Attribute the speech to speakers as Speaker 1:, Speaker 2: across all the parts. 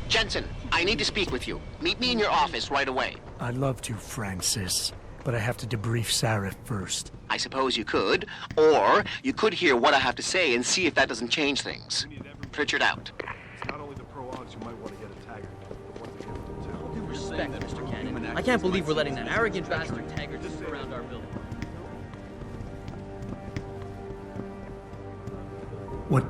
Speaker 1: Jensen, I need to speak with you. Meet me in your office right away.
Speaker 2: I'd love to, Francis, but I have to debrief Sarah first.
Speaker 1: I suppose you could, or you could hear what I have to say and see if that doesn't change things. Pritchard out.
Speaker 3: It's not only the pro-ogs you might want to get a tagger, but what they get to
Speaker 4: All due respect, Mr. Cannon. I can't believe we're letting that arrogant bastard Taggart snoop around our building.
Speaker 2: What?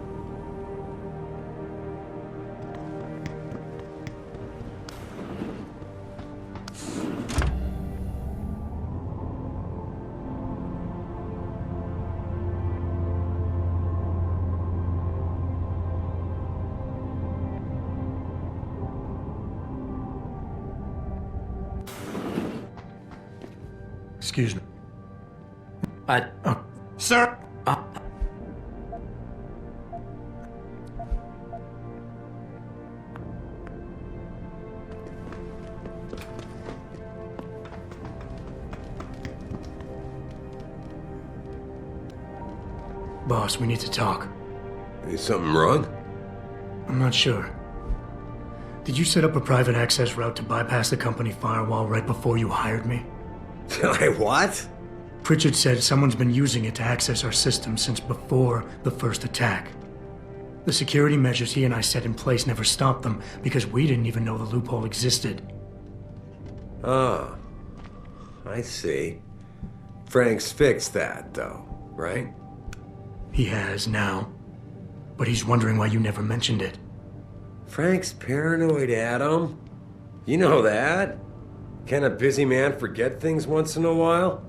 Speaker 2: Excuse me. Sir! Boss, we need to talk.
Speaker 5: Is something wrong?
Speaker 2: I'm not sure. Did you set up a private access route to bypass the company firewall right before you hired me?
Speaker 5: What?
Speaker 2: Pritchard said someone's been using it to access our system since before the first attack. The security measures he and I set in place never stopped them because we didn't even know the loophole existed.
Speaker 5: Ah, I see. Frank's fixed that, though, right?
Speaker 2: He has now, but he's wondering why you never mentioned it.
Speaker 5: Frank's paranoid, Adam. You know that. Can a busy man forget things once in a while?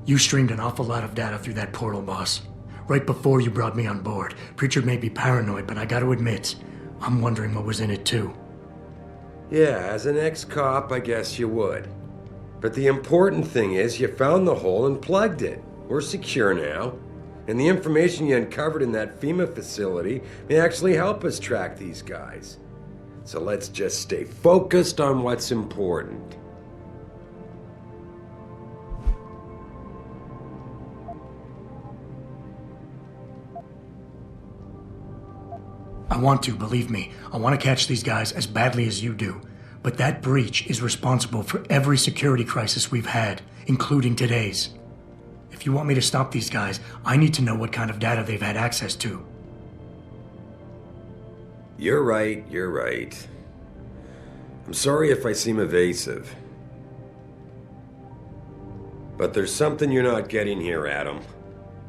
Speaker 2: You streamed an awful lot of data through that portal, boss. Right before you brought me on board. Pritchard may be paranoid, but I gotta admit, I'm wondering what was in it too.
Speaker 5: Yeah, as an ex-cop, I guess you would. But the important thing is you found the hole and plugged it. We're secure now. And the information you uncovered in that FEMA facility may actually help us track these guys. So let's just stay focused on what's important.
Speaker 2: I want to, believe me. I want to catch these guys as badly as you do. But that breach is responsible for every security crisis we've had, including today's. If you want me to stop these guys, I need to know what kind of data they've had access to.
Speaker 5: You're right, you're right. I'm sorry if I seem evasive. But there's something you're not getting here, Adam.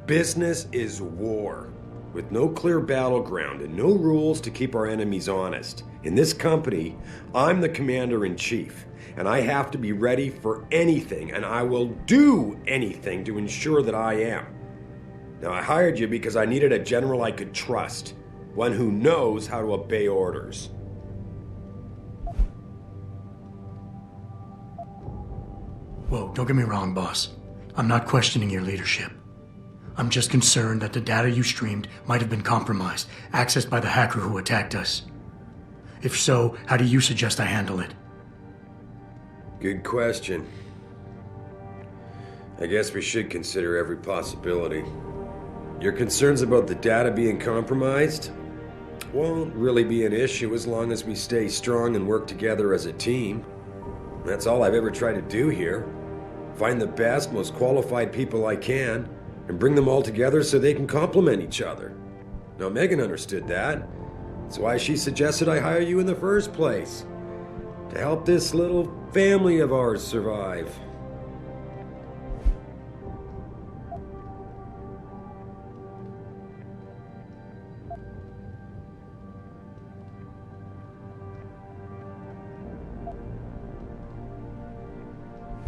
Speaker 5: Business is war. With no clear battleground and no rules to keep our enemies honest. In this company, I'm the commander-in-chief, and I have to be ready for anything, and I will do anything to ensure that I am. Now, I hired you because I needed a general I could trust, one who knows how to obey orders.
Speaker 2: Whoa, don't get me wrong, boss. I'm not questioning your leadership. I'm just concerned that the data you streamed might have been compromised, accessed by the hacker who attacked us. If so, how do you suggest I handle it?
Speaker 5: Good question. I guess we should consider every possibility. Your concerns about the data being compromised won't really be an issue as long as we stay strong and work together as a team. That's all I've ever tried to do here. Find the best, most qualified people I can, and bring them all together so they can complement each other. Now, Megan understood that. That's why she suggested I hire you in the first place. To help this little family of ours survive.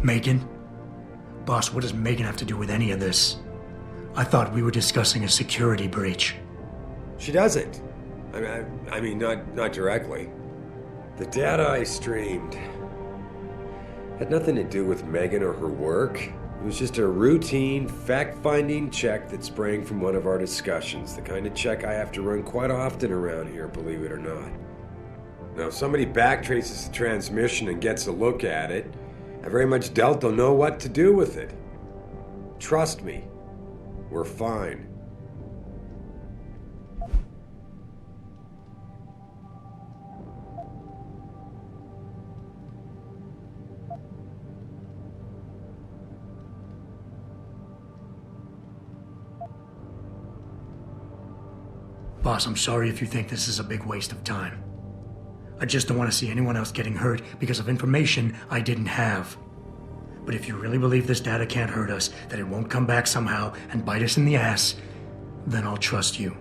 Speaker 2: Megan? Boss, what does Megan have to do with any of this? I thought we were discussing a security breach.
Speaker 5: She doesn't. I mean, not directly. The data I streamed had nothing to do with Megan or her work. It was just a routine, fact-finding check that sprang from one of our discussions. The kind of check I have to run quite often around here, believe it or not. Now, if somebody backtraces the transmission and gets a look at it, I very much doubt they'll know what to do with it. Trust me, we're fine.
Speaker 2: Boss, I'm sorry if you think this is a big waste of time. I just don't want to see anyone else getting hurt because of information I didn't have. But if you really believe this data can't hurt us, that it won't come back somehow and bite us in the ass, then I'll trust you.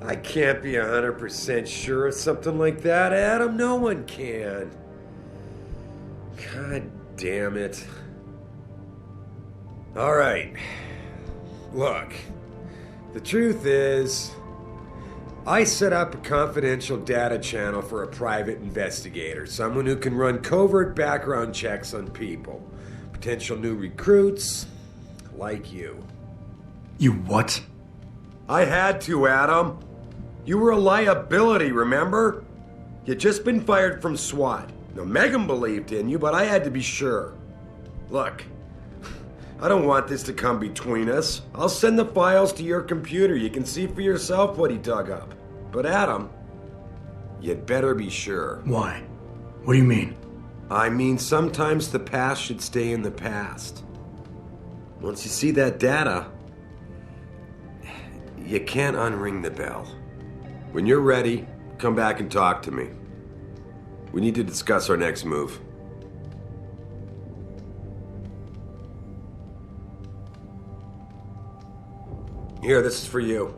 Speaker 5: I can't be 100% sure of something like that, Adam. No one can. God damn it. All right. Look, the truth is, I set up a confidential data channel for a private investigator, someone who can run covert background checks on people, potential new recruits, like you.
Speaker 2: You what?
Speaker 5: I had to, Adam. You were a liability, remember? You'd just been fired from SWAT. Now, Megan believed in you, but I had to be sure. Look, I don't want this to come between us. I'll send the files to your computer. You can see for yourself what he dug up. But Adam, you'd better be sure.
Speaker 2: Why? What do you mean?
Speaker 5: I mean, sometimes the past should stay in the past. Once you see that data, you can't unring the bell. When you're ready, come back and talk to me. We need to discuss our next move. Here, this is for you.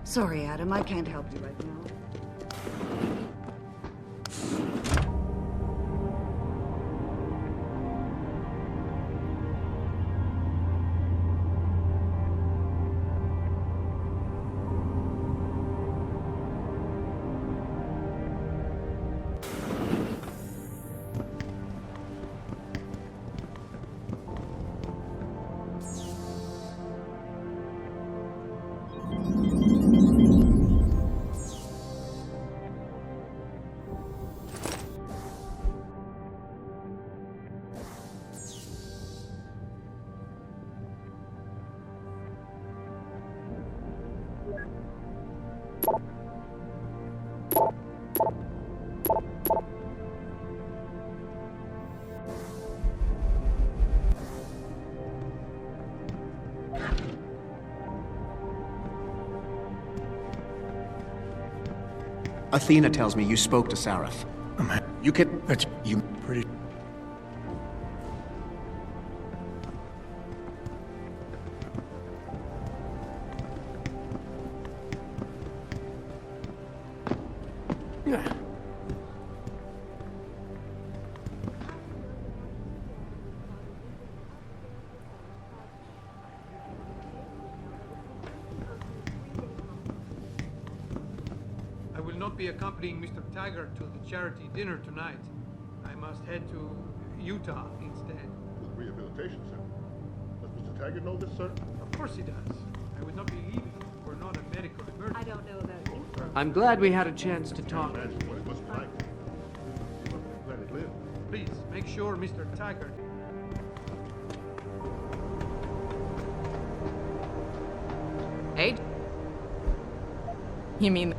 Speaker 6: Sorry, Adam, I can't help you right now.
Speaker 1: Athena tells me you spoke to Sareth. You can...
Speaker 2: That's
Speaker 1: You...
Speaker 2: pretty...
Speaker 7: I will not be accompanying Mr. Taggart to the charity dinner tonight. I must head to Utah instead.
Speaker 3: With rehabilitation, sir. Does Mr. Taggart know this, sir?
Speaker 7: Of course he does. I would not be leaving for not a medical emergency.
Speaker 6: I don't know about you.
Speaker 4: I'm glad we had a chance to talk.
Speaker 3: Imagine what it must be like. You must be glad it lived.
Speaker 7: Please, make sure Mr. Taggart...
Speaker 8: Hey? You mean